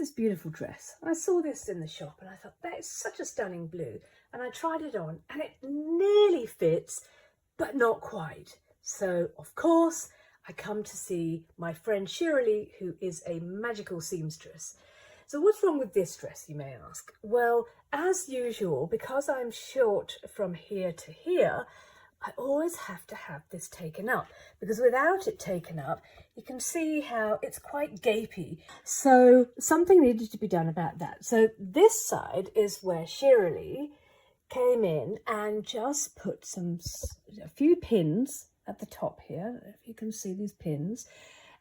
this beautiful dress. I saw this in the shop and I thought, that is such a stunning blue. And I tried it on and it nearly fits, but not quite. So, of course, I come to see my friend Shirley, who is a magical seamstress. So what's wrong with this dress, you may ask? Well, as usual, because I'm short from here to here, I always have to have this taken up, because without it taken up, you can see how it's quite gapey. So something needed to be done about that. So this side is where Shirley came in and just put a few pins at the top here, if you can see these pins.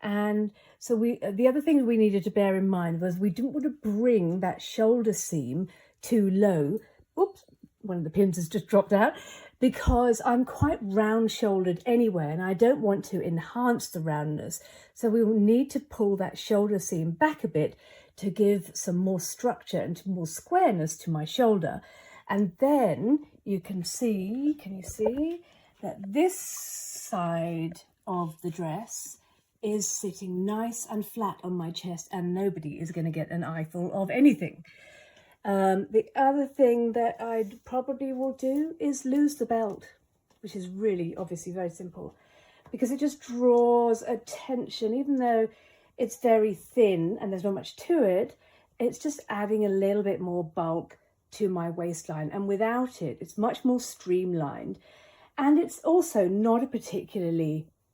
And so the other thing we needed to bear in mind was we didn't want to bring that shoulder seam too low. Oops, one of the pins has just dropped out, because I'm quite round shouldered anyway, and I don't want to enhance the roundness. So we will need to pull that shoulder seam back a bit to give some more structure and more squareness to my shoulder. And then you can see that this side of the dress is sitting nice and flat on my chest, and nobody is going to get an eyeful of anything. The other thing that I probably will do is lose the belt, which is really obviously very simple, because it just draws attention. Even though it's very thin and there's not much to it, it's just adding a little bit more bulk to my waistline, and without it, it's much more streamlined. And it's also not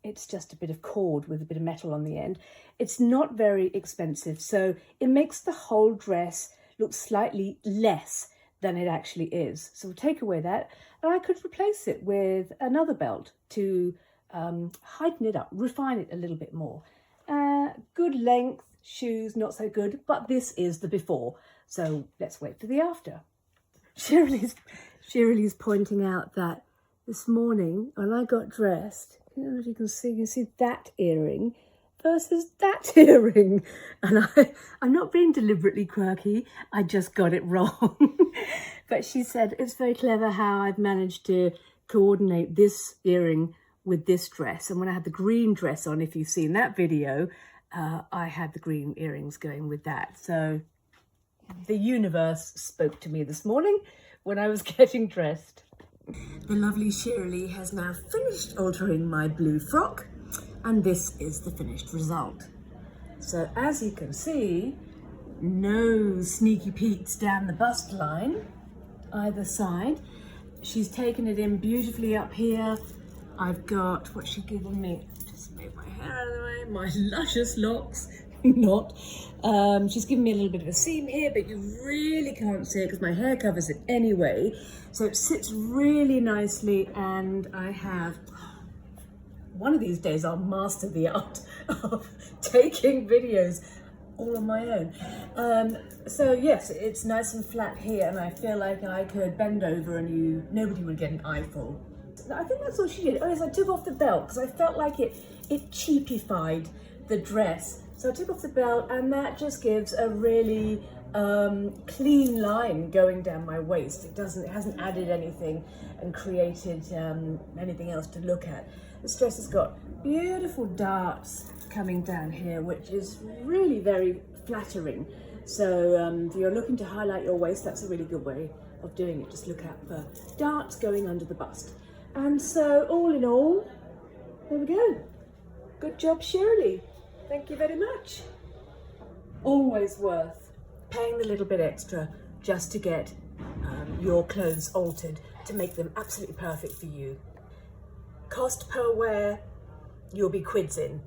it's just a bit of cord with a bit of metal on the end. It's not very expensive, so it makes the whole dress look slightly less than it actually is. So we'll take away that, and I could replace it with another belt to heighten it up, refine it a little bit more. Good length, shoes not so good, but this is the before, so let's wait for the after. Shirley's pointing out that this morning when I got dressed, I don't know if you can see that earring versus that earring, and I'm not being deliberately quirky, I just got it wrong. But she said it's very clever how I've managed to coordinate this earring with this dress. And when I had the green dress on, if you've seen that video, I had the green earrings going with that. So the universe spoke to me this morning when I was getting dressed. The lovely Shirley has now finished altering my blue frock, and this is the finished result. So as you can see, no sneaky peeks down the bust line either side. She's taken it in beautifully up here. I've got what she's given me, just move my hair out of the way, my luscious locks. She's given me a little bit of a seam here, but you really can't see it because my hair covers it anyway. So it sits really nicely, and I have, one of these days I'll master the art of taking videos all on my own. So yes, it's nice and flat here, and I feel like I could bend over and nobody would get an eyeful. I think that's what she did. Oh yes, I took off the belt because I felt like it cheapified the dress. So I took off the belt, and that just gives a really clean line going down my waist. It hasn't added anything and created anything else to look at. This dress has got beautiful darts coming down here, which is really very flattering. So if you're looking to highlight your waist, that's a really good way of doing it. Just look out for darts going under the bust. And so all in all, there we go. Good job, Shirley. Thank you very much. Always worth paying the little bit extra just to get your clothes altered to make them absolutely perfect for you. Cost per wear, you'll be quids in.